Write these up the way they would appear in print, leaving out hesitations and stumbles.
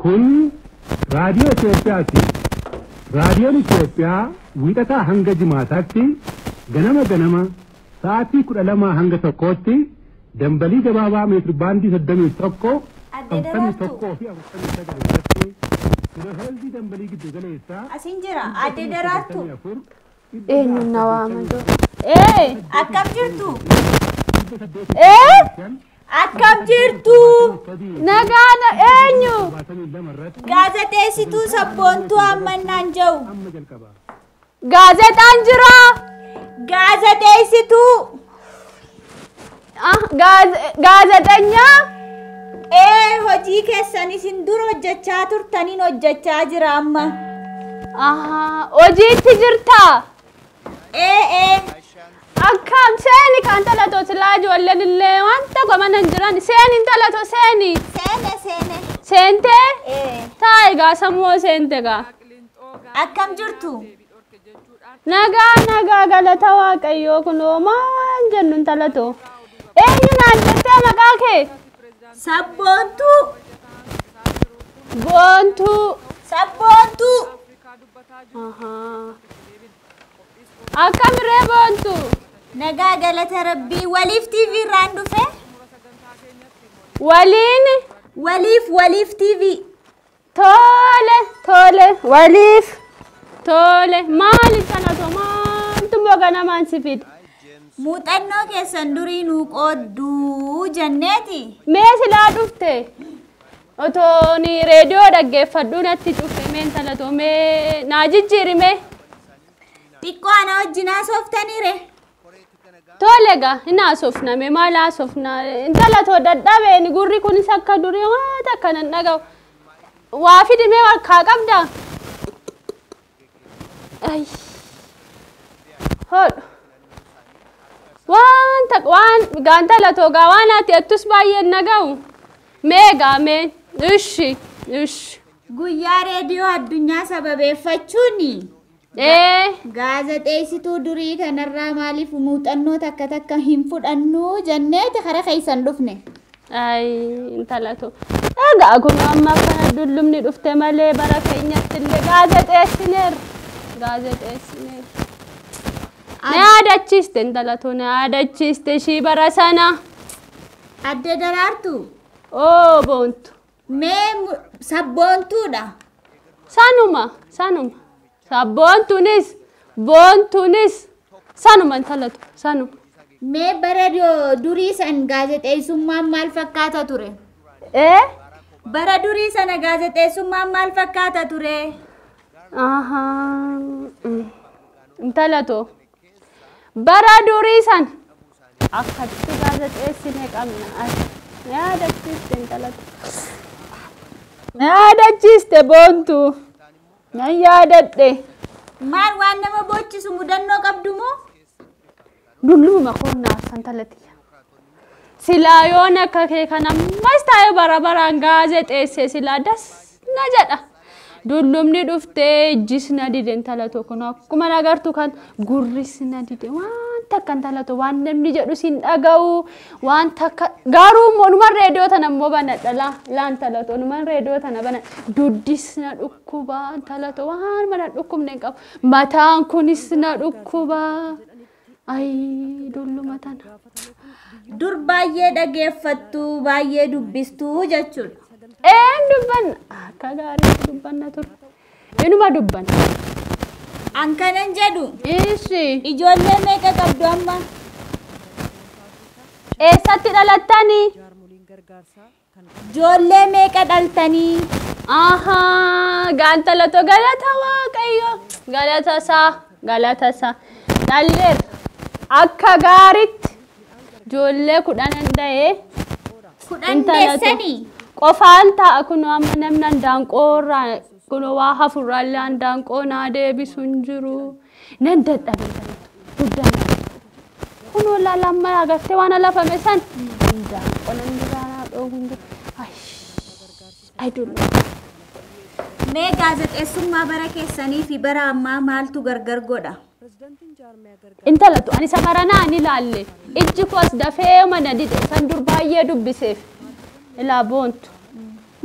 kun raadiyoo Itoophiyaati. Raadiyoon Itoophiyaa wiixataa hanga jimaataatti ganama sa'aatii 12 hanga tokkootti dambalii gabaabaa meetir baandii 31 51 fi 49 Healthy dambalii giddu galeessaa asinjira adde daraartu eenyu nawaamado akkam jirtu akkam jirtu nagaana eenyu gaazexeessituu sabboontuu ammannaan jiru gaazexaan jira gaazexeessituu gaazexeenyaa hojii keessan isin dura hojjechaa turtaniin hojjechaa jira amma hojiitti jirta akkam seeni kan talato silaa ijoolleen illee wanta gomanan jiran seeni talato seeni seente egaa sammuu seente gaa akkam jirtu nagaa galata waaqayyoo kunoo maal jennu talato eenyu naan jettee maqaa kee sabboontuu boontuu sabboontuu akkamiree boontuu nagaa galata rabbii waliif TV irraan dhufe waliif TV tole waliif tole maali talato maaltu boga namaan si fide muuxannoo keessan durii nuu qoodduu jenneeti mee silaa dhufte otooni reediyoo dhaggeeffadhuu natti dhufe meen talato mee naa jijjiirime xiqqoo ana wajjin haasoftaniire tole gaa hin haasofname maal haasofna talato dadhabeen gurri kunis akka durii waa takka nan dhaga'u waa fidimee harkaa qabda hodhu waan gaanta latoogaa waan ati attus baay'een naga'u meegaa mee ishi guyyaa reediyoo addunyaa sababeeffachuun gaazexeessituu durii kanarraa maaliif muuxannoo takka hin fudhannu jenneeti kara keessan dhufne intalato egaa kun amma akkana dullumni dhufte malee bara keenyatti illee gaazexeessineer na yaadachiiste intalato na yaadachiiste ishii bara sana adde daraartu boontu mee sabboontuudha sanuma sabboontuunis boontuunis sanuma intalato sanuma mee bara durii san gaazexeessummaan maal fakkaata ture bara durii sana gaazexeessummaan maal fakkaata ture intalato bara durii san akkatti gaazexeessine qabna yaadachiiste intalato yaadachiiste boontu nan yaadadhe maal waan nama boochisu mudannoo qabdu moo dulluma konnaaf intalatiya silaa yoon akka kee kanammas taa'ee bara baraan gaazexeesse silaa das na jedha dullumni dhuftee ijjis na dide intalato kun akkuma nagartu kan gurris na dide waan takka intalato waan namni jedhu sin dhaga'u waan takka garuu monuman reediyoo tana immoo banadha laa intalato numan reediyoo tana banadha duddis na dhukkuba intalato waan mana dhukkubne qabu mataan kunis na dhukkuba dulluma tana dur baay'ee dhageeffattu baay'ee dubbistu jechuudha dubban akka gaarii dubbanna ture inuma dubban ankanan jedhu ishi ijoollee meeqa qabdu amma eessatti dhalattanii ijoollee meeqa dhaltanii gaantalato galata waaqayyo galata isaa dhalleer akka gaaritti ijoollee 10 da'ee 10 deessanii qofaan ta'a kun amma namni daanqoorraa kun waa hafurraallee daanqoo naa deebisuun jiru nan dadhabe guddaan kun wallaa lamma agartee waan lafame san daanqoo nan biraa dhoowwun jiru mee gaazexeessummaa bara keessanii fi bara ammaa maaltu gargar godha intalatu ani samaranaa ni laalle ijji koos dafee mana dide san dur baay'ee dubbiseef ilaa boontu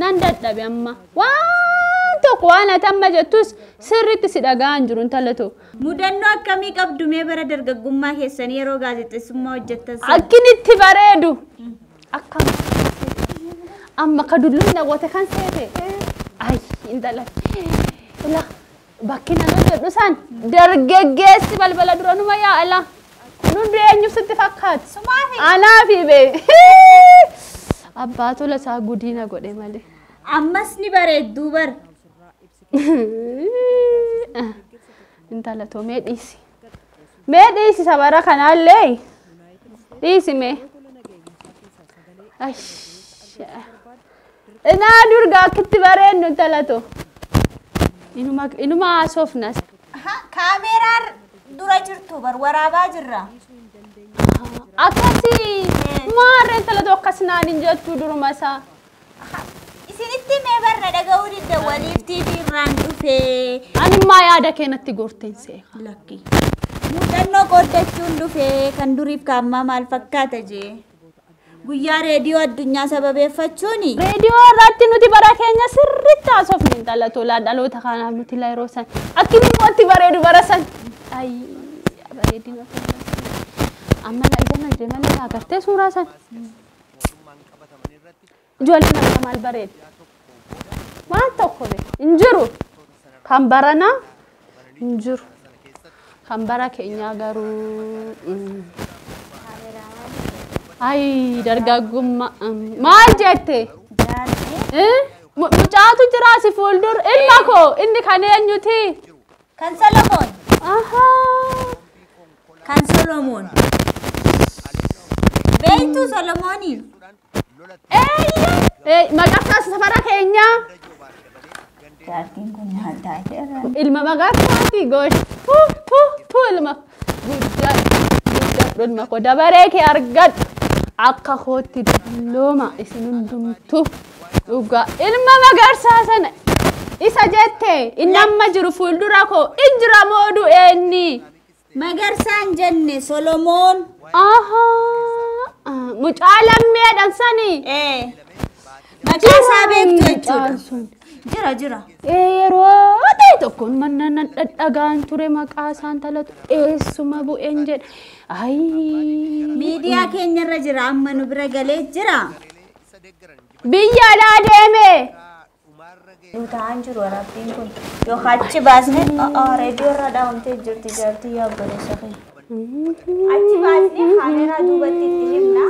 nan dadhabe amma waan tokko waan atamma jettus sirriitti si dhagaan jiru intallatoo. Mudannoo akkamii qabdu mee bara dargaggummaa keessanii yeroo gaazexeessummaa hojjettan? Akkinitti bareedu akkam amma ka dullumna wata kan seete ay intalatti ila bakkina nu jedhu san dargaggeessi balbala dura numa yaa ala nundi eenyu sitti fakkaati Sumaafi anaafi be abbaatu la saa gudiina godhe malee ammas ni bareedduu bar. intalatoo mee dhiisi sabara kanaallee dhiisi mee inaa durga akkitti bareennu intalatoo inuma haasofnas Kaameeraan dura jirtu bar waraabaa jirra. akkasii maarreen intalatoo akkas naaniin jettuu duruma isaa Isinitti mee barra dhaga'uu didda waliif TV irraan dhufee. animmaa yaada keenatti gorteen seeqa Lakki. Mudannoo qooddachuun dhufee kan duriif kaammaa maal fakkaata jee. Guyyaa reediyoo addunyaa sababeeffachuuni. reediyoo irratti nuti bara keenya sirriitti haasofne intalatoo dhaloota kanaaf nuti la yeroo san akkamiin wanti bareedu bara san ay bareedina amma la ijana ije malee agartee suuraa san ijoolleen akka maal bareedu waan tokko be hin jiru kan baranaa hin jiru kan bara keenyaa garuu ay dargaggummaa maal jette mucaatu jira si fuuldur ilma koo inni kan eenyuti Kan Solomoon. ahaa Kan Solomoon. Beektu Solomoonii. maqaa safara keenyaa Jaartiin kun nyaataa jira. ilma maqaatti goosh tu ilma guddaa ilma koo dabaree kee argadhu akka kootti dullooma isin hundumtu dhugaa ilma magarsaa sana isa jette inni amma jiru fuuldura koo injira moodu eenni Magarsaan jenne Solomoon. ahaa mucaa lammeedhaan sanii Maqaa isaa beektu jechuudha. Jira. yeroo ta'e tokkoon mannan dhadhagaan ture maqaa isaan talatu eessuma bu'een jedhe ay Miidiyaa keenyarra jira amma nu bira galee jira. biyya alaa deeme Duutaan jiru waraabbiin kun yookaan achi baasnee reediyoo irra dhaawamtee jirti jaartii yaabbalessa kee. Achi baasnee kaameeraa duubatti itti himna.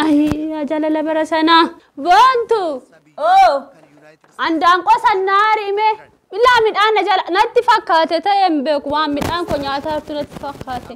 ay jaalala bara sanaa boontu andaan qosannaari mee bilaa midhaan na jala natti fakkaate ta'e hin beeku waan midhaan koo nyaataa jirtu natti fakkaate.